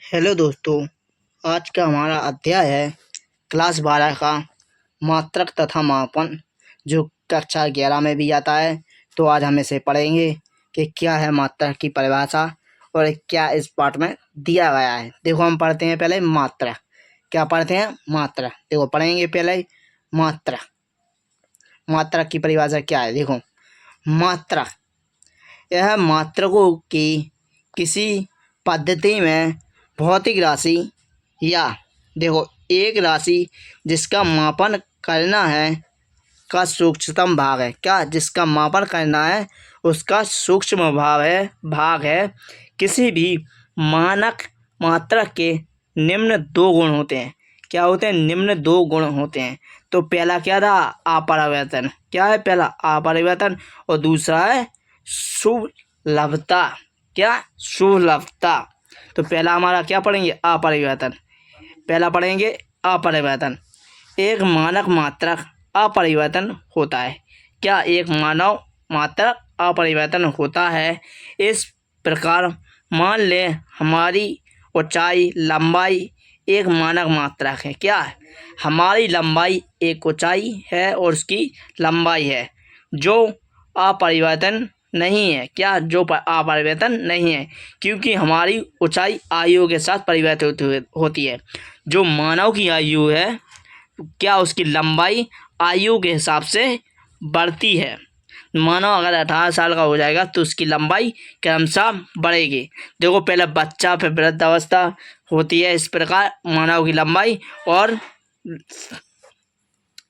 Hello दोस्तों, आज का हमारा अध्याय है क्लास 12 का मात्रक तथा मापन, जो कक्षा 11 में भी आता है। तो आज हम इसे पढ़ेंगे कि क्या है मात्रक की परिभाषा और क्या इस पाठ में दिया गया है। देखो, हम पढ़ते हैं पहले मात्रक। क्या पढ़ते हैं? मात्रक। देखो, पढ़ेंगे पहले मात्रक। मात्रक की परिभाषा क्या है? देखो, मात्रक यह मात्रकों की किसी पद्धति में भौतिक राशि या देखो एक राशि जिसका मापन करना है का सूक्ष्मतम भाग है। क्या? जिसका मापन करना है उसका सूक्ष्म भाग है। किसी भी मानक मात्रक के निम्न दो गुण होते हैं। क्या होते हैं? निम्न दो गुण होते हैं। तो पहला क्या था? अपरिवर्तन। क्या है? पहला अपरिवर्तन और दूसरा है सुलभता। क्या? सुलभता। तो पहला हमारा क्या पढ़ेंगे? अपरिवर्तन। पहला पढ़ेंगे अपरिवर्तन। एक मानक मात्रक अपरिवर्तन होता है। क्या? एक मानव मात्रक अपरिवर्तन होता है। इस प्रकार मान लें हमारी ऊंचाई लंबाई एक मानक मात्रक है। क्या है? हमारी लंबाई एक ऊंचाई है और उसकी लंबाई है जो अपरिवर्तन नहीं है। क्या? जो अपरिवर्तन नहीं है, क्योंकि हमारी ऊंचाई आयु के साथ परिवर्तित होती है। जो मानव की आयु है, क्या उसकी लंबाई आयु के हिसाब से बढ़ती है। मानव अगर 18 साल का हो जाएगा तो उसकी लंबाई क्रमशः बढ़ेगी। देखो, पहले बच्चा फिर वृद्धावस्था होती है। इस प्रकार मानव की लंबाई और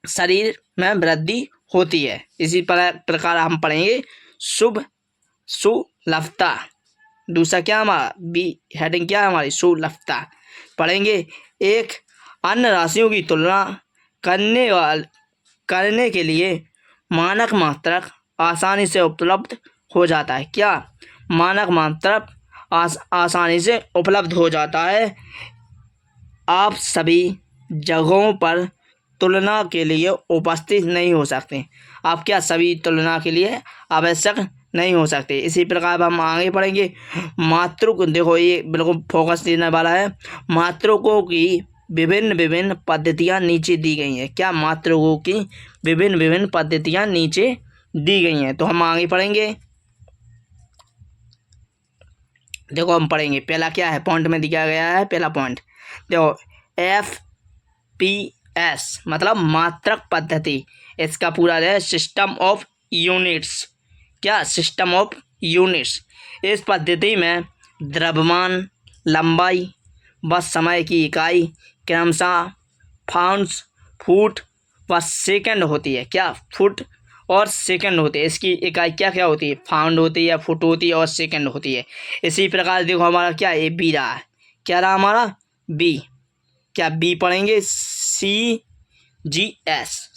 शरीर में वृद्धि होती है। इसी प्रकार हम पढ़ेंगे सुलभता। दूसरा क्या हमारा बी हेडिंग क्या है हमारी? सुलभता। पढ़ेंगे एक अन्य राशियों की तुलना करने के लिए मानक मात्रक आसानी से उपलब्ध हो जाता है। क्या? मानक मात्रक आसानी से उपलब्ध हो जाता है। आप सभी जगहों पर तुलना के लिए उपस्थित नहीं हो सकते। आप क्या? सभी तुलना के लिए आवश्यक नहीं हो सकते। इसी प्रकार हम आगे पढ़ेंगे मात्रक। देखो, ये बिल्कुल फोकस देने वाला है। मात्रकों की विभिन्न पद्धतियां नीचे दी गई हैं। क्या? मात्रकों की विभिन्न पद्धतियां नीचे दी गई हैं। तो हम आगे पढ़ेंगे। देखो, हम पढ़ेंगे पहला क्या है, पॉइंट में दिया गया है। पहला पॉइंट देखो, FPS मतलब मात्रक पद्धति। इसका पूरा है सिस्टम ऑफ यूनिट्स। क्या? System of units. इस पद्धति में द्रव्यमान, लंबाई व समय की इकाई क्रमशः पाउंड्स, फुट व सेकंड होती है। क्या? फुट और सेकंड होते हैं। इसकी इकाई क्या क्या होती है? पाउंड होती है, फुट होती है और सेकंड होती है। इसी प्रकार देखो, हमारा क्या ये बी रहा है। क्या रहा हमारा? बी। क्या बी पढ़ेंगे?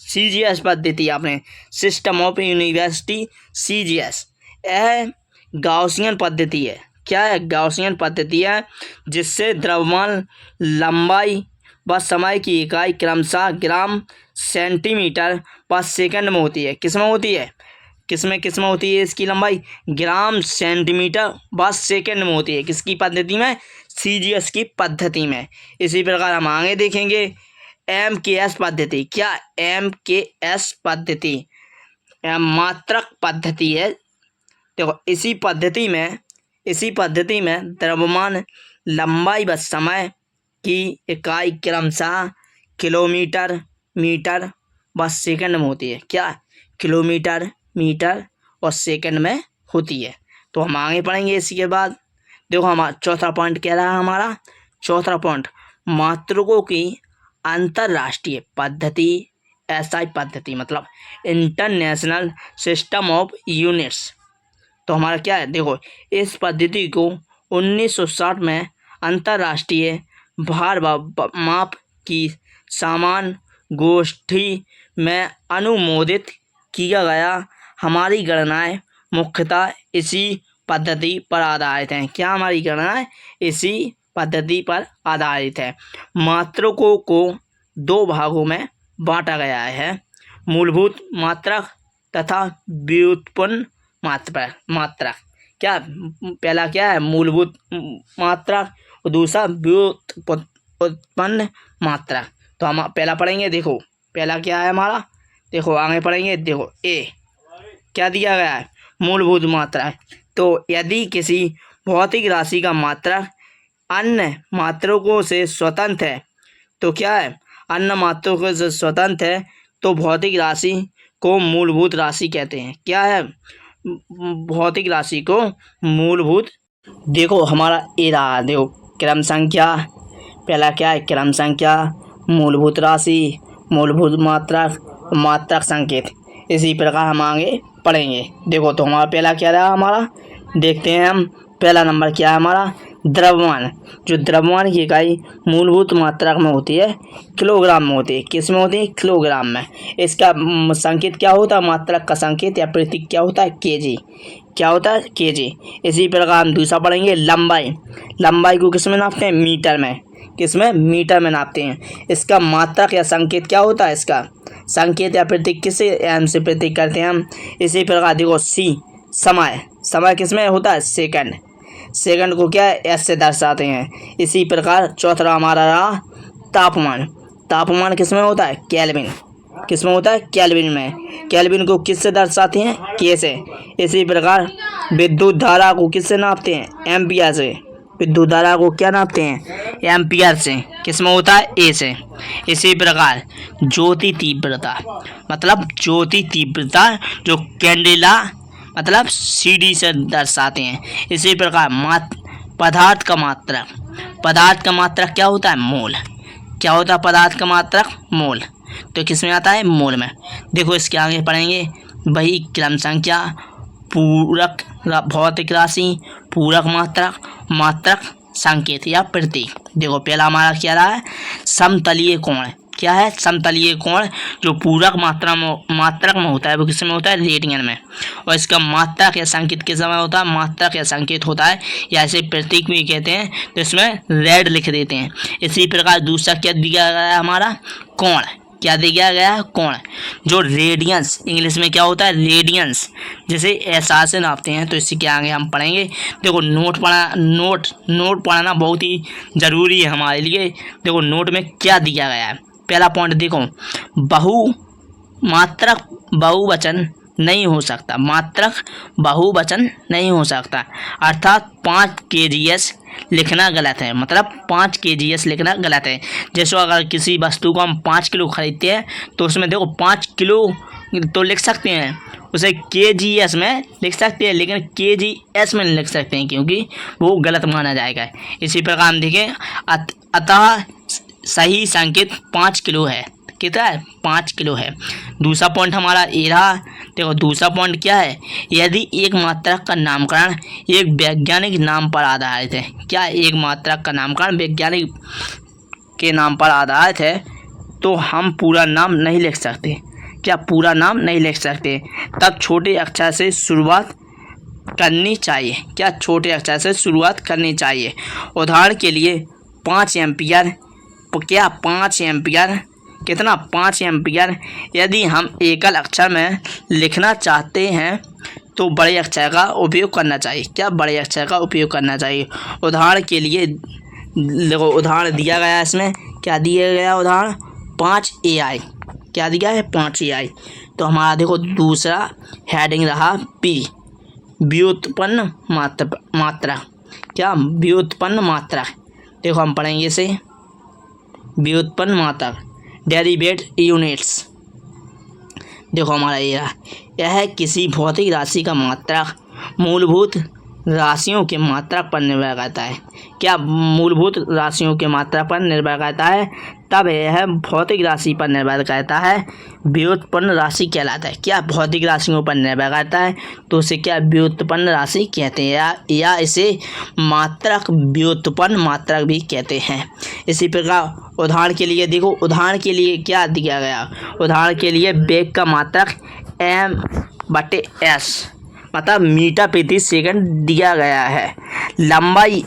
CGS पद्धति। आपने सिस्टम ऑफ यूनिवर्सिटी CGS। यह गाउसियन पद्धति है। क्या है? गाउसियन पद्धति है जिससे द्रव्यमान, लंबाई व समय की इकाई क्रमशः ग्राम, सेंटीमीटर व सेकंड में होती है। किस में होती है? किस में होती है? इसकी लंबाई ग्राम, सेंटीमीटर व सेकंड में होती है। किसकी पद्धति में? CGS की पद्धति में। इसी प्रकार हम आगे देखेंगे MKS पद्धति। क्या? MKS पद्धति मात्रक पद्धति है। देखो, इसी पद्धति में द्रव्यमान, लंबाई व समय की इकाई क्रमशः किलोमीटर, मीटर व सेकंड में होती है। क्या? किलोमीटर, मीटर और सेकंड में होती है। तो हम आगे पढ़ेंगे इसी के बाद। देखो, हमारा चौथा पॉइंट क्या रहा हमारा? चौथा पॉइंट मात्रकों की अंतरराष्ट्रीय पद्धति। SI पद्धति मतलब इंटरनेशनल सिस्टम ऑफ यूनिट्स। तो हमारा क्या है? देखो, इस पद्धति को 1960 में अंतरराष्ट्रीय भार माप की समान गोष्ठी में अनुमोदित किया गया। हमारी गणनाएं मुख्यतः इसी पद्धति पर आधारित हैं। क्या? हमारी गणनाएं इसी पद्धति पर आधारित है। मात्रकों को दो भागों में बांटा गया है, मूलभूत मात्रक तथा व्युत्पन्न मात्रक। क्या? पहला क्या है? मूलभूत मात्रक और दूसरा व्युत्पन्न मात्रक। तो हम पहला पढ़ेंगे। देखो पहला क्या है हमारा, देखो आगे पढ़ेंगे। देखो ए क्या दिया गया है, मूलभूत मात्रक। तो यदि किसी भौतिक राशि का मात्रक अन्य मात्रकों से स्वतंत्र है, तो क्या है, अन्य मात्रकों से स्वतंत्र है, तो भौतिक राशि को मूलभूत राशि कहते हैं। क्या है, भौतिक राशि को मूलभूत। देखो हमारा ए रहा, देखो क्रम संख्या, पहला क्या है, क्रम संख्या, मूलभूत राशि, मूलभूत मात्रक, मात्रक संकेत। इसी प्रकार हम आगे पढ़ेंगे। देखो तो हमारा पहला क्या रहा हमारा, देखते हैं हम। पहला नंबर क्या है हमारा, द्रव्यमान। जो द्रव्यमान की इकाई मूलभूत मात्रक में होती है, किलोग्राम में होती है। किस में होती है, किलोग्राम में। इसका संकेत क्या होता है, मात्रक का संकेत या प्रतीक क्या होता है, केजी। क्या होता है, केजी। इसी प्रकार हम दूसरा पढ़ेंगे, लंबाई। लंबाई को किस में नापते हैं, मीटर में। किस में, मीटर में नापते हैं। इसका मात्रक या संकेत क्या होता है, इसका संकेत या प्रतीक किससे एम से प्रतीक करते हैं हम। इसी प्रकार देखो सी, समय। समय किस में होता है, सेकंड। सेकंड को क्या है, एस से दर्शाते हैं। इसी प्रकार चौथा हमारा रहा तापमान। तापमान किस में होता है, केल्विन। किस में होता है, केल्विन में। केल्विन को किस से दर्शाते हैं, के से। इसी प्रकार विद्युत धारा को किस से नापते हैं, एम्पियर से। विद्युत धारा को क्या नापते हैं, एम्पियर से। किस में होता है, ए से। इसी प्रकार ज्योति तीव्रता, मतलब ज्योति तीव्रता जो कैंडेला मतलब सीडी से दर्शाते हैं। इसी प्रकार पदार्थ का मात्रक। पदार्थ का मात्रक क्या होता है, मोल। क्या होता है पदार्थ का मात्रक, मोल। तो किस में आता है, मोल में। देखो इसके आगे पढ़ेंगे, वही क्रम संख्या, पूरक भौतिक राशि, पूरक मात्रक, मात्रक संकेत या प्रतीक। देखो पहला हमारा क्या रहा है, समतलीय कोण। क्या है, समतलीय कोण जो पूरक मात्रक में होता है, वो किस में होता है, रेडियन में। और इसका मात्रक या संकेत किस में होता है, मात्रक या संकेत होता है, या इसे प्रतीक भी कहते हैं, तो इसमें रेड लिख देते हैं। इसी प्रकार दूसरा क्या दिया गया है हमारा, कोण। क्या दिया गया है, कोण। जो रेडियंस, इंग्लिश में क्या होता है, रेडियंस, जैसे ऐसा से नापते हैं। तो इससे क्या आगे हम पढ़ेंगे। देखो नोट पढ़ना बहुत ही ज़रूरी है हमारे लिए। देखो नोट में क्या दिया गया है। पहला पॉइंट देखो, मात्रक बहुवचन नहीं हो सकता। मात्रक बहुवचन नहीं हो सकता, अर्थात 5 kgs लिखना गलत है। मतलब 5 kgs लिखना गलत है। जैसे अगर किसी वस्तु को हम 5 किलो खरीदते हैं, तो उसमें देखो 5 किलो तो लिख सकते हैं, उसे kgs में लिख सकते हैं, लेकिन kgs में नहीं लिख सकते हैं, क्योंकि वो गलत माना जाएगा। इसी प्रकार हम देखें, अतः सही संकेत 5 किलो है। कितना है, 5 किलो है। दूसरा पॉइंट हमारा ए रहा। देखो दूसरा पॉइंट क्या है, यदि एक मात्रक का नामकरण एक वैज्ञानिक नाम पर आधारित है। क्या, एक मात्रक का नामकरण वैज्ञानिक के नाम पर आधारित है, तो हम पूरा नाम नहीं लिख सकते। क्या, पूरा नाम नहीं लिख सकते। तब छोटे अक्षर से शुरुआत करनी चाहिए। क्या, छोटे अक्षर से शुरुआत करनी चाहिए। उदाहरण के लिए 5 एम्पियर। क्या, 5 एम्पियर। कितना, 5 एम्पियर। यदि हम एकल अक्षर में लिखना चाहते हैं, तो बड़े अक्षर का उपयोग करना चाहिए। क्या, बड़े अक्षर का उपयोग करना चाहिए। उदाहरण के लिए देखो उदाहरण दिया गया है इसमें। क्या दिया गया उदाहरण, 5 AI। क्या दिया है, 5 AI। तो हमारा देखो दूसरा हेडिंग रहा बी, व्युत्पन्न मात्रक। क्या, व्युत्पन्न मात्रक। देखो हम पढ़ेंगे इसे, व्युत्पन्न मात्रक, डेरिवेट यूनिट्स। देखो हमारा यह किसी भौतिक राशि का मात्रक मूलभूत राशियों के मात्रक पर निर्भर करता है। क्या, मूलभूत राशियों के मात्रक पर निर्भर करता है, तब यह भौतिक राशि पर निर्भर करता है, व्युत्पन्न राशि कहलाता है। क्या, भौतिक राशियों पर निर्भर करता है, तो उसे क्या, व्युत्पन्न राशि कहते हैं, या इसे मात्रक, व्युत्पन्न मात्रक भी कहते हैं। इसी प्रकार उदाहरण के लिए देखो, उदाहरण के लिए क्या दिया गया, उदाहरण के लिए वेग का मात्रक m/s, मतलब मीटर प्रति सेकंड दिया गया है। लंबाई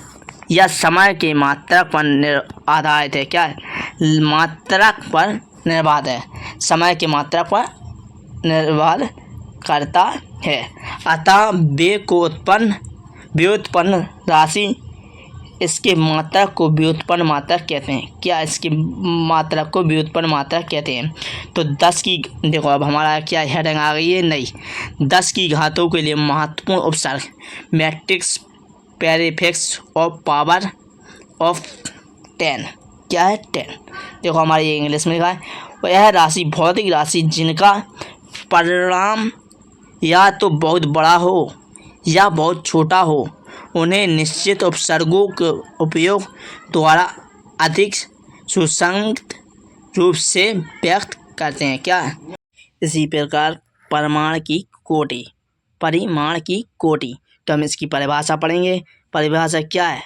या समय के मात्रक पर आधारित है। क्या, मात्रक पर निर्भर है, समय के मात्रक पर निर्भर करता है। अतः वेग को व्युत्पन्न राशि इसके मात्रक को व्युत्पन्न मात्रक कहते हैं। क्या इसकी मात्रक को व्युत्पन्न मात्रक कहते हैं? तो 10 की, देखो अब हमारा क्या हेडिंग आ गई है नई, 10 की घातों के लिए महत्वपूर्ण उपसर्ग, मैट्रिक्स पेरिफिक्स ऑफ पावर ऑफ 10। क्या है? 10। देखो हमारे ये इंग्लिश में लिखा है, वह राशि भौतिक राशि जिनका परिणाम या तो बहुत बड़ा हो या बहुत छोटा हो, उन्हें निश्चित उपसर्गों के उपयोग द्वारा अधिक सुसंगत रूप से व्यक्त करते हैं। क्या? इसी प्रकार परिमाण की कोटि, तो हम इसकी परिभाषा पढ़ेंगे। परिभाषा क्या है?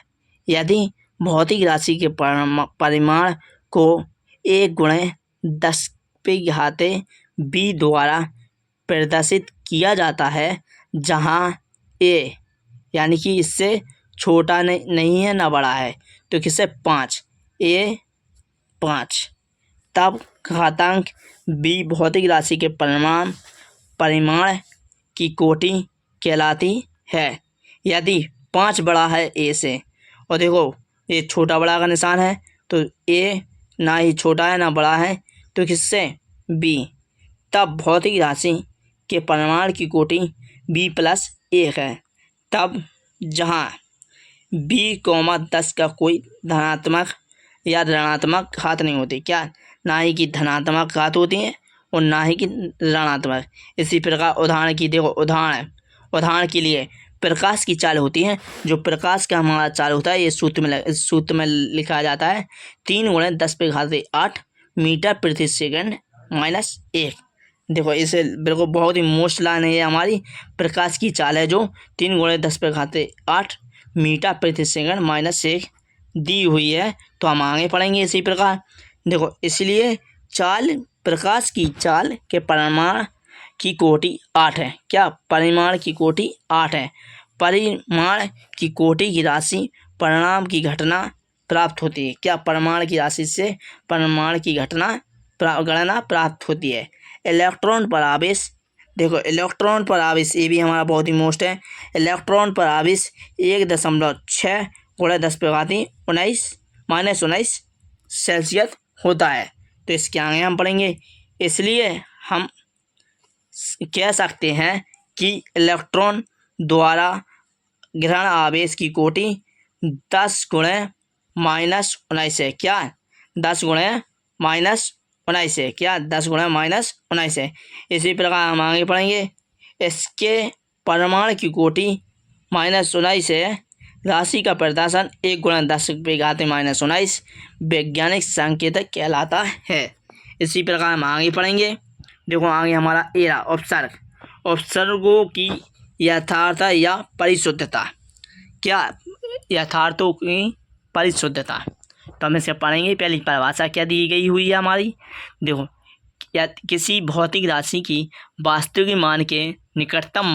यदि भौतिक राशि के परिमाण को 1×10⁻⁵ द्वारा प्रदर्शित किया जाता है, जहाँ a यानी कि इससे छोटा नहीं है ना बड़ा है, तो किससे 5, a 5, तब घातांक b भौतिक राशि के परिमाण की कोटि कहलाती है। यदि 5 बड़ा है a से, और देखो ये छोटा बड़ा का निशान है, तो a ना ही छोटा है ना बड़ा है, तो किससे b, तब भौतिक राशि के परिमाण की कोटि b+1 है। तब जहाँ b,10 का कोई धनात्मक या ऋणात्मक घात नहीं होती। क्या? ना ही कि धनात्मक घात होती हैं और ना ही कि ऋणात्मक। इसी प्रकार उदाहरण की देखो, उदाहरण के लिए प्रकाश की चाल होती है। जो प्रकाश का हमारा चाल होता है, ये सूत्र में लिखा जाता है 3×10⁸ मीटर प्रति सेकंड -1। देखो इसे बिल्कुल बहुत ही मोस्ट लाइन है हमारी, प्रकाश की चाल है जो 3×10⁸ मीटर प्रति सेकंड -1 दी हुई है। तो हम आगे पढ़ेंगे इसी प्रकार। देखो इसलिए प्रकाश की चाल के परिमाण की कोटि 8 है। क्या? परिमाण की कोटि 8 है। परिमाण की कोटि की राशि परिणाम की घटना प्राप्त होती है। क्या? परिमाण की राशि से परिमाण की गणना प्राप्त होती है। इलेक्ट्रॉन पर आवेश, देखो इलेक्ट्रॉन पर आवेश ये भी हमारा बहुत ही मोस्ट है। इलेक्ट्रॉन पर आवेश 1.6×10⁻⁹ सेल्सियस होता है। तो इसके आगे हम पढ़ेंगे। इसलिए हम कह सकते हैं कि इलेक्ट्रॉन द्वारा ग्रहण आवेश की कोटि 10×-19 है। क्या? 10×-19 है। क्या? 10×-19 है। इसी प्रकार हम आगे पढ़ेंगे। इसके परिमाण की कोटि -19 है। राशि का प्रदर्शन 1×10⁻⁻19 वैज्ञानिक संकेतक कहलाता है। इसी प्रकार हम आगे पढ़ेंगे। देखो आगे हमारा एरा उपसर्गों की यथार्थ या परिशुद्धता। क्या? यथार्थों की परिशुद्धता, तो हम इसे पढ़ेंगे। पहली परिभाषा क्या दी गई हुई है हमारी, देखो किसी भौतिक राशि की वास्तविक मान के निकटतम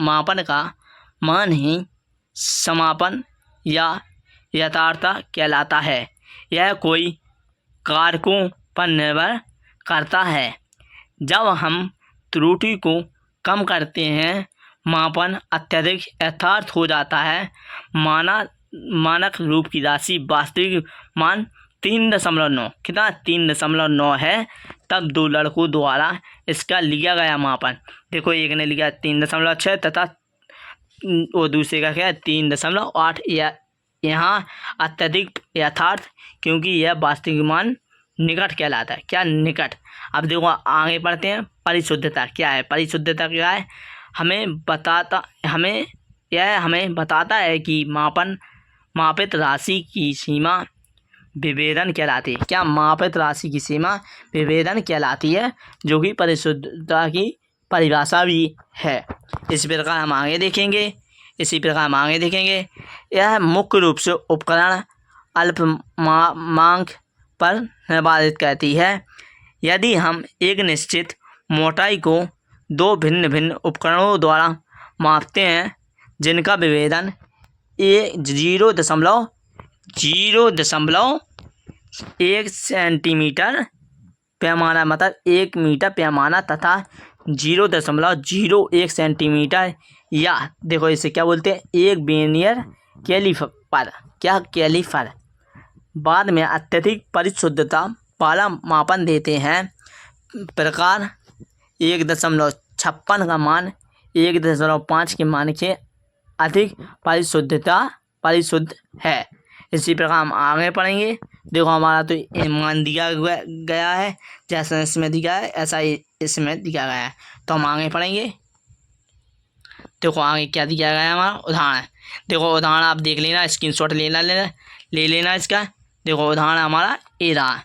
मापन का मान ही समापन या यथार्थता कहलाता है। यह कोई कारकों पर निर्भर करता है। जब हम त्रुटि को कम करते हैं, मापन अत्यधिक यथार्थ हो जाता है। मानक रूप की राशि वास्तविक मान 3.9, कितना? 3.9 है। तब 2 लड़कों द्वारा इसका लिया गया मापन, देखो एक ने लिया 3.6 तथा वो दूसरे का क्या है 3.8। यहाँ अत्यधिक यथार्थ, क्योंकि यह वास्तविक मान निकट कहलाता है। क्या? निकट। अब देखो आगे पढ़ते हैं। परिशुद्धता क्या है? परिशुद्धता क्या है? हमें बताता है कि मापित राशि की सीमा विभेदन कहलाती है। क्या? मापित राशि की सीमा विभेदन कहलाती है, जो कि परिशुद्धता की परिभाषा भी है। इसी प्रकार हम आगे देखेंगे। यह मुख्य रूप से उपकरण अल्पमांक पर निर्धारित करती है। यदि हम एक निश्चित मोटाई को 2 भिन्न भिन्न उपकरणों द्वारा मापते हैं, जिनका विभेदन 0.1 सेंटीमीटर पैमाना, मतलब 1 मीटर पैमाना, तथा 0.01 सेंटीमीटर, या देखो इसे क्या बोलते हैं 1 वर्नियर कैलीपर क्या कैलिपर बाद में अत्यधिक परिशुद्धता वाला मापन देते हैं। प्रकार 1.56 का मान 1.5 के मान के अधिक परिशुद्ध है। इसी प्रकार हम आगे पढ़ेंगे। देखो हमारा तो ये मान दिया गया है, जैसा इसमें दिया है ऐसा ही इसमें दिया गया है। तो हम आगे पढ़ेंगे। देखो आगे क्या दिया गया है हमारा उदाहरण। देखो उदाहरण आप देख लेना, स्क्रीनशॉट ले लेना इसका। देखो उदाहरण हमारा ए रहा,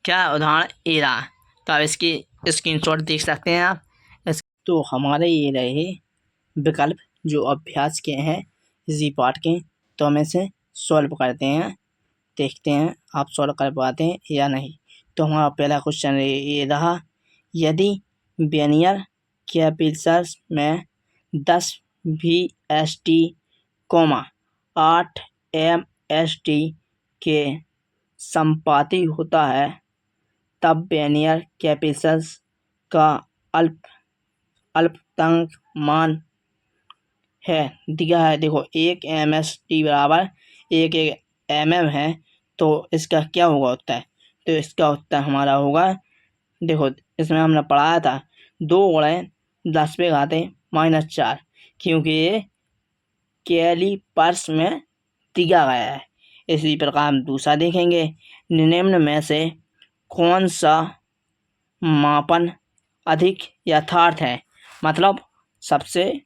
क्या उदाहरण ए रहा, तो आप इसकी स्क्रीनशॉट देख सकते हैं आप। तो हमारे ये रहे विकल्प जो अभ्यास के हैं इसी पार्ट के। तो हम इसे सॉल्व करते हैं, देखते हैं आप सॉल्व कर पाते हैं या नहीं। तो हमारा पहला क्वेश्चन ये रहा, यदि वेनियर कैपिटल्स में 10 VST, 8 MST के संपाती होता है तब वेनियर कैपिटल्स का अल्पतमांक मान है दिया है। देखो 1 MST बराबर 1 mm है, तो इसका क्या होगा उत्तर। तो इसका उत्तर हमारा होगा, देखो इसमें हमने पढ़ाया था 2 × 10⁻⁻4, क्योंकि ये कैलिपर्स में दिया गया है। इसी प्रकार हम दूसरा देखेंगे, निम्न में से कौन सा मापन अधिक यथार्थ है, मतलब सबसे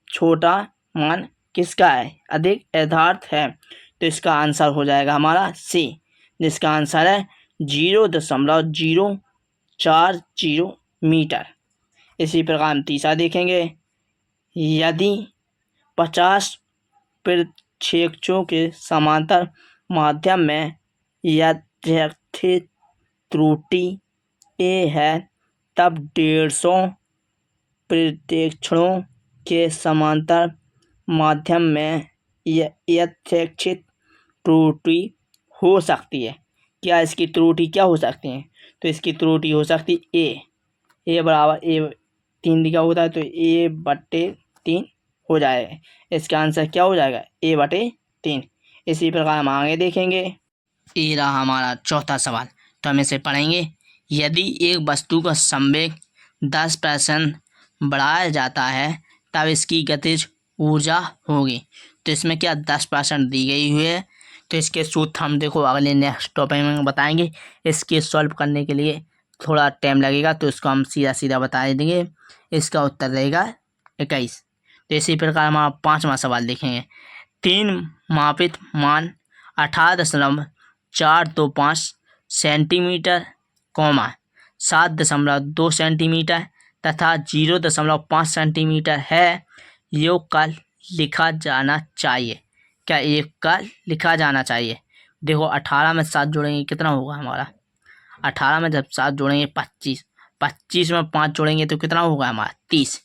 छोटा मान किसका है, अधिक यथार्थ है। तो इसका आंसर हो जाएगा हमारा सी, जिसका आंसर है 0.040 मीटर। इसी प्रकार हम तीसरा देखेंगे, यदि 50 प्रक्षेपों के समांतर माध्यम में यादृच्छिक त्रुटि ए है तब 150 प्रक्षेपणों के समांतर माध्यम में यादृच्छिक त्रुटि हो सकती है। क्या इसकी त्रुटि क्या हो सकती है, तो इसकी त्रुटि हो सकती ए बराबर A3 लिखा होता है, तो A/3 हो जाएगा। इसका आंसर क्या हो जाएगा, A/3। इसी प्रकार हम आगे देखेंगे। ये रहा हमारा चौथा सवाल, तो हम इसे पढ़ेंगे। यदि एक वस्तु का संवेग 10% बढ़ाया जाता है तब इसकी गतिज ऊर्जा होगी। तो इसमें क्या 10% दी गई हुई है, तो इसके सूत्र हम देखो अगले नेक्स्ट टॉपिक में बताएंगे। इसके सॉल्व करने के लिए थोड़ा टाइम लगेगा, तो इसको हम सीधा बता देंगे। इसका उत्तर रहेगा 21। तो इसी प्रकार हम आप 5वां सवाल देखेंगे। 3 मापित मान 18.425 सेंटीमीटर, 7.2 सेंटीमीटर तथा 0.5 सेंटीमीटर है, योग का लिखा जाना चाहिए। क्या योग का लिखा जाना चाहिए। देखो 18 में 7 जोड़ेंगे कितना होगा हमारा, 18 में जब 7 जोड़ेंगे 25, 25 में 5 जोड़ेंगे तो कितना होगा हमारा 30,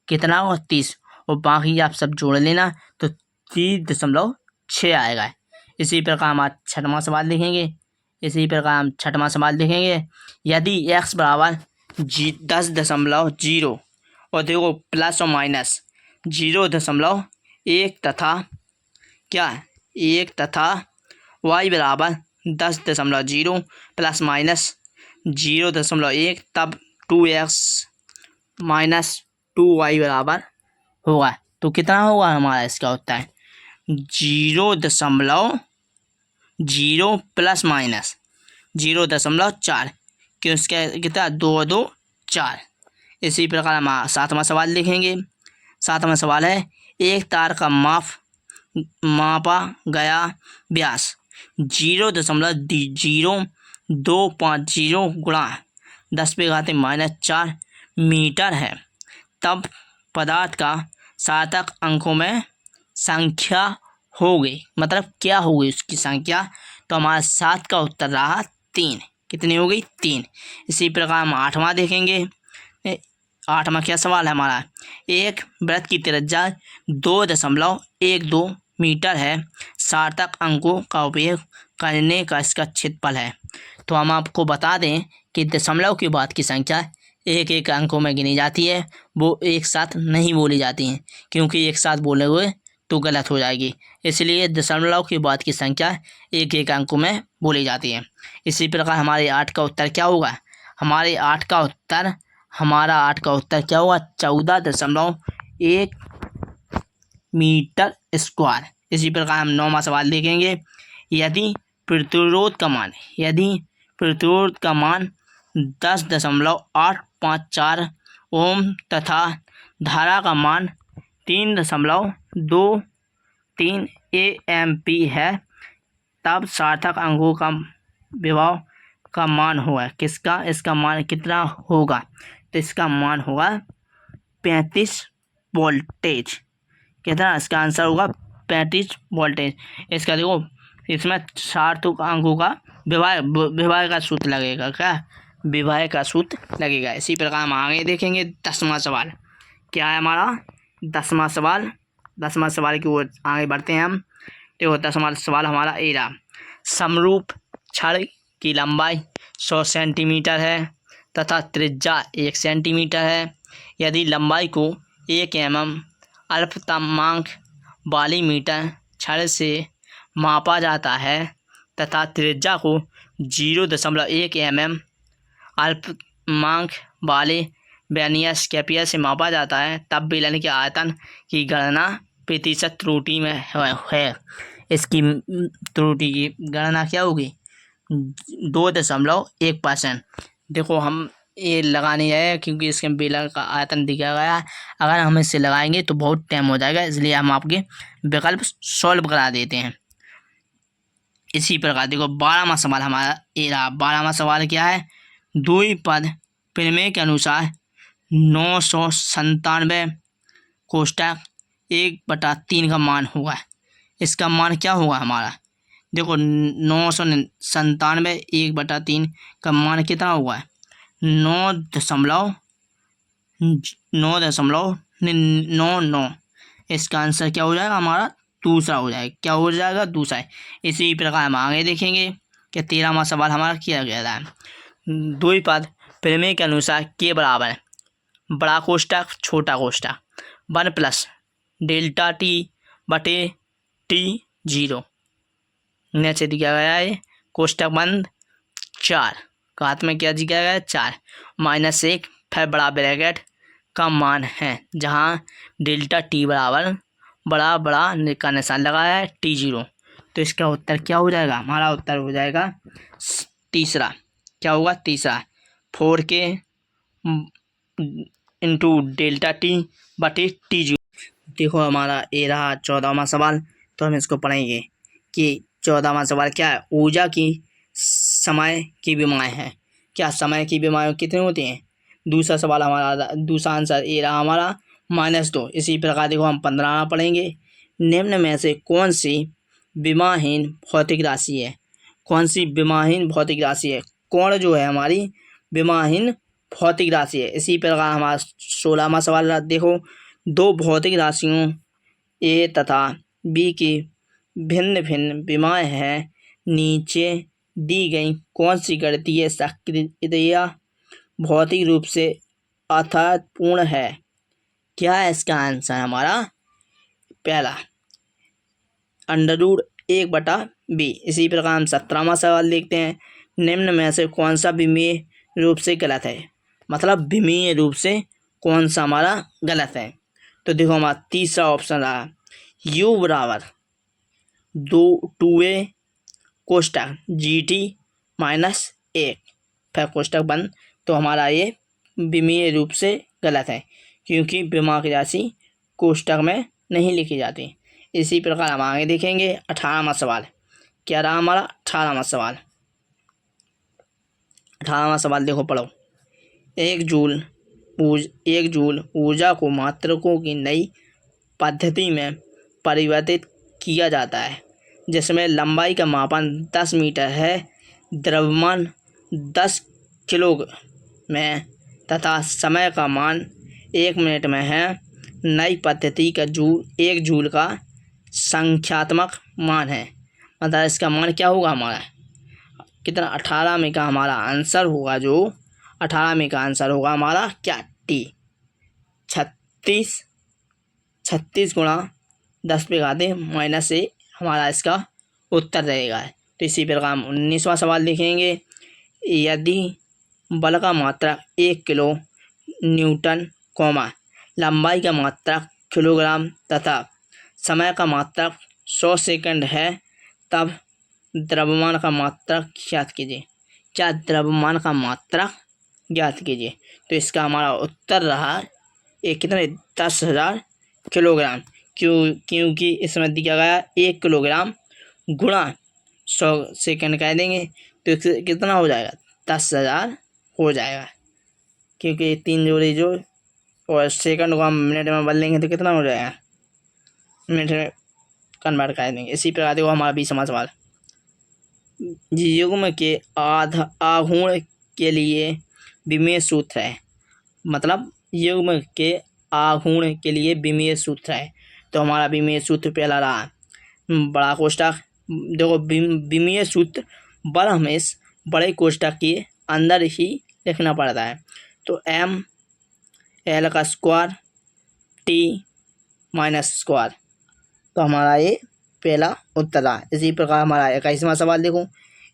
कितना होगा 30, और बाकी आप सब जोड़ लेना तो 30.6 आएगा। इसी प्रकार हम आज 6वां सवाल देखेंगे। यदि x बराबर 10.0 और देखो प्लस और माइनस 0.1 तथा y बराबर 10.0 प्लस माइनस 0.1 तब 2x माइनस 2y बराबर होगा। तो कितना होगा हमारा इसका उत्तर 0.0 प्लस माइनस 0.4, क्यों इसका कितना 2 2 4। इसी प्रकार हम 7वां सवाल देखेंगे। 7वां सवाल है, एक तार का मापा गया व्यास 0.0250 गुणा 10⁻⁻4 मीटर है, तब पदार्थ का सार्थक अंकों में संख्या होगी, मतलब क्या होगी उसकी संख्या। तो हमारा 7 का उत्तर रहा 3। कितनी हो गई 3। इसी प्रकार हम 8वां देखेंगे। 8वां क्या सवाल है हमारा, एक वृत्त की त्रिज्या 2.12 मीटर है, सार्थक अंकों का उपयोग करने का इसका क्षेत्रफल है। तो हम आपको बता दें कि दशमलव के बाद की संख्या एक अंकों में गिनी जाती है, वो एक साथ नहीं बोली जाती हैं, क्योंकि एक साथ बोले हुए तो गलत हो जाएगी। इसलिए दशमलव के बाद की संख्या एक एक अंकों में बोली जाती है। इसी प्रकार हमारे 8 का उत्तर क्या होगा? हमारा 8 का उत्तर क्या होगा? 14.1 मीटर स्क्वायर। इसी प्रकार हम 9वां सवाल देखेंगे। यदि प्रतिरोध का मान 10.854 ओम तथा धारा का मान 3.23 एएमपी है, तब सार्थक अंकों का विभव का मान होगा किसका? इसका मान कितना होगा? तो इसका मान होगा 35 वोल्टेज। कितना? इसका आंसर होगा 35 वोल्टेज। इसका देखो, इसमें सार्थक अंकों का विभव का सूत्र लगेगा। क्या? विभव का सूत्र लगेगा। इसी प्रकार हम आगे देखेंगे 10वां सवाल। क्या है हमारा 10वां सवाल? 10वां सवाल की ओर आगे बढ़ते हैं हम। देखो 10वां सवाल हमारा ये रहा। समरूप छड़ की लंबाई 100 सेंटीमीटर है तथा त्रिज्या 1 सेंटीमीटर है। यदि लंबाई को 1 mm अल्पतमांक वाली मीटर छड़ से मापा जाता है तथा त्रिज्या को 0.1 mm अल्पतमांक वाले वर्नियर स्केपियर से मापा जाता है, तब बेलन के आयतन की गणना प्रतिशत त्रुटि में है। इसकी त्रुटि की गणना क्या होगी? 2.1%। देखो हम ये लगानी है क्योंकि इसके बेलन का आयतन दिया गया है। अगर हम इससे लगाएंगे तो बहुत टाइम हो जाएगा, इसलिए हम आपके विकल्प सॉल्व करा देते हैं। इसी प्रकार देखो 12वां सवाल हमारा ये रहा। 12वां सवाल क्या है? द्विपद प्रमेय के अनुसार 997 कोष्टक 1/3 का मान होगा। इसका मान क्या होगा हमारा? देखो 997 1/3 का मान कितना होगा? 9.99। इसका आंसर क्या हो जाएगा हमारा? दूसरा हो जाएगा। क्या हो जाएगा? दूसरा है। इसी प्रकार हम आगे देखेंगे कि 13वां सवाल हमारा किया गया है। द्विपद प्रमेय के अनुसार के बराबर है बड़ा कोष्टक छोटा कोष्टक 1 + डेल्टा टी बटे T0 नीचे दिया गया है। कोष्टक बंद 4 का हाथ में क्या दिया गया है? 4 -1 फिर बड़ा ब्रैकेट का मान है, जहाँ डेल्टा टी बराबर बड़ा का निशान लगाया है T0। तो इसका उत्तर क्या हो जाएगा? हमारा उत्तर हो जाएगा तीसरा। क्या होगा? तीसरा 4K इंटू डेल्टा टी बटे T0। देखो हमारा ये रहा 14वां सवाल। तो हम इसको पढ़ेंगे कि 14वां सवाल क्या है? ऊर्जा की समय की विमाएँ है। क्या समय की विमाएँ कितनी होती हैं? दूसरा सवाल हमारा, दूसरा आंसर ये रहा हमारा -2। इसी प्रकार देखो हम 15वां पढ़ेंगे। निम्न में से कौन सी विमाहीन भौतिक राशि है? कौन सी विमाहीन भौतिक राशि है? कौन जो है हमारी विमाहीन भौतिक राशि है। इसी प्रकार हमारा 16वां सवाल देखो। दो भौतिक राशियों ए तथा बी की भिन्न भिन्न विमाएँ हैं। नीचे दी गई कौन सी गणितीय सक्रियता भौतिक रूप से अर्थपूर्ण है? क्या है इसका आंसर हमारा? पहला √1/b। इसी प्रकार हम 17वां सवाल देखते हैं। निम्न में से कौन सा विमीय रूप से गलत है? मतलब विमीय रूप से कौन सा हमारा गलत है? तो देखो हमारा तीसरा ऑप्शन रहा u बराबर 2a कोष्टक GT -1 फिर कोष्टक बंद। तो हमारा ये विमीय रूप से गलत है, क्योंकि विमा की राशि कोष्टक में नहीं लिखी जाती। इसी प्रकार हम आगे देखेंगे 18वां सवाल। क्या रहा हमारा 18वां सवाल? 18वां सवाल देखो पढ़ो। 1 जूल ऊर्जा को मात्रकों की नई पद्धति में परिवर्तित किया जाता है, जिसमें लंबाई का मापन 10 मीटर है, द्रव्यमान 10 किलो में तथा समय का मान 1 मिनट में है। नई पद्धति का 1 जूल का संख्यात्मक मान है। मतलब इसका मान क्या होगा हमारा? कितना? 18 में का हमारा आंसर होगा, जो 18 में का आंसर होगा हमारा क्या? T 36 गुणा 10 पे घाते माइनस ए हमारा इसका उत्तर रहेगा। तो इसी प्रकार हम 19वां सवाल देखेंगे। यदि बल का मात्रक 1 किलो न्यूटन लंबाई का मात्रक किलोग्राम तथा समय का मात्रक 100 सेकंड है, तब द्रव्यमान का मात्रक ज्ञात कीजिए। क्या द्रव्यमान का मात्रक ज्ञात कीजिए। तो इसका हमारा उत्तर रहा कितने 10,000 किलोग्राम। क्योंकि इसमें दिया गया 1 किलोग्राम गुणा 100 सेकंड कह देंगे तो कितना हो जाएगा 10,000 हो जाएगा। क्योंकि 3 जोड़े जो और सेकंड को हम मिनट में बदल लेंगे तो कितना हो जाएगा, मिनट में कन्वर्ट कर देंगे। इसी प्रकार देखो हमारा 20वां सवाल। युग्म के आघूर्ण के लिए विमेय सूत्र है। मतलब युग्म के आघूर्ण के लिए विमेय सूत्र है। तो हमारा विमेय सूत्र पहला रहा बड़ा कोष्ठक। देखो विमेय सूत्र बल हमें इस बड़े कोष्ठक के अंदर ही लिखना पड़ता है। तो m l का स्क्वायर t माइनस स्क्वायर। तो हमारा ये पहला उत्तर रहा। इसी प्रकार हमारा 21वां सवाल देखो।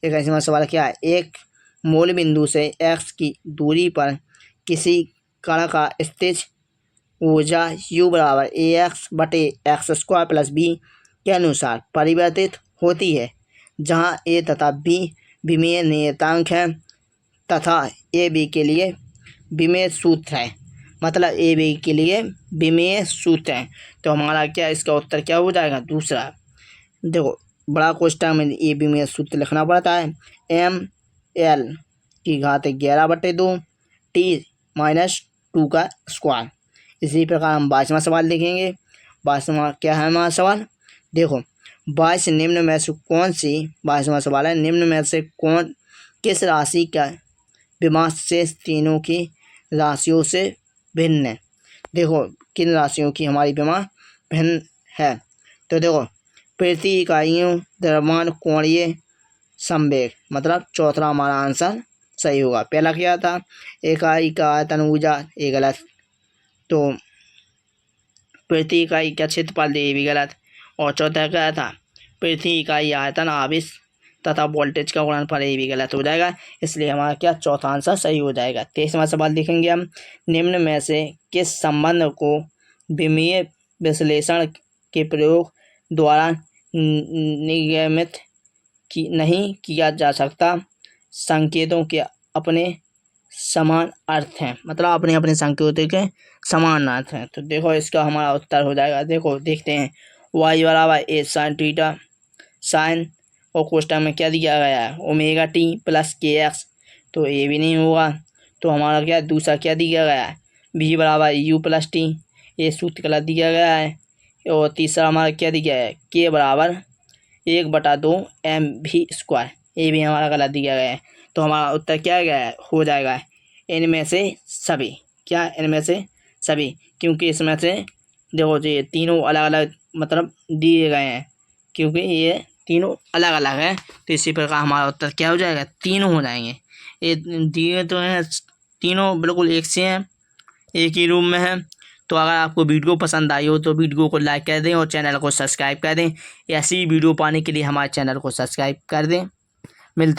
21वां सवाल क्या है। एक मूल बिंदु से x की दूरी पर किसी कण का स्थित ऊर्जा u बराबर ax/x² + b के अनुसार परिवर्तित होती है, जहाँ a तथा b विमेय नियतांक हैं तथा ए बी के लिए विमेय सूत्र है। मतलब ए बी के लिए विमेय सूत्र है। तो हमारा क्या इसका उत्तर क्या हो जाएगा, दूसरा। देखो बड़ा कोष्ठक में ए विमेय सूत्र लिखना पड़ता है। m l की घात 11/2 t माइनस 2 का स्क्वायर। इसी प्रकार हम 22वां सवाल देखेंगे। 22वां क्या है हमारा सवाल। देखो 22 निम्न में से कौन सी 22वां सवाल है, निम्न में से कौन किस राशि का विभव शेष तीनों की राशियों से भिन्न है। देखो किन राशियों की हमारी विभव भिन्न है। तो देखो प्रति इकाइयों द्रव्यमान कोणीय संवेग, मतलब चौथा हमारा आंसर सही होगा। पहला क्या था, इकाई का आयतन ऊर्जा, ये गलत। तो प्रति इकाई का क्षेत्रफल, ये भी गलत। और चौथा क्या था, प्रति इकाई आयतन आवेश तथा वोल्टेज का गुणनफल, ये भी गलत हो जाएगा। इसलिए हमारा क्या चौथा आंसर सही हो जाएगा। 23वां सवाल देखेंगे हम। निम्न में से किस संबंध को विमीय विश्लेषण के प्रयोग द्वारा निगमित नहीं किया जा सकता। संकेतों के अपने समान अर्थ हैं, मतलब अपने अपने संकेतों के समान अर्थ हैं। तो देखो इसका हमारा उत्तर हो जाएगा। देखो देखते हैं, y बराबर a sin थीटा, साइन और कोष्ठक में क्या दिया गया है, ओमेगा टी प्लस के एक्स। तो ये भी नहीं होगा। तो हमारा क्या दूसरा क्या दिया गया है, v बराबर u प्लस टी, ये सूत्र गलत दिया गया है। और तीसरा हमारा क्या दिया है, k बराबर 1/2 mv², ये भी हमारा गलत दिया गया है। तो हमारा उत्तर क्या गया है, हो जाएगा इनमें से सभी। क्या, इनमें से सभी, क्योंकि इसमें से देखो ये तीनों अलग अलग मतलब दिए गए हैं, क्योंकि ये तीनों अलग अलग हैं। तो इसी प्रकार हमारा उत्तर क्या हो जाएगा, तीनों हो जाएंगे। ये दिए तो हैं तीनों बिल्कुल एक से हैं, एक ही रूम में है। तो अगर आपको वीडियो पसंद आई हो तो वीडियो को लाइक कर दें और चैनल को सब्सक्राइब कर दें। ऐसी वीडियो पाने के लिए हमारे चैनल को सब्सक्राइब कर दें। मिलते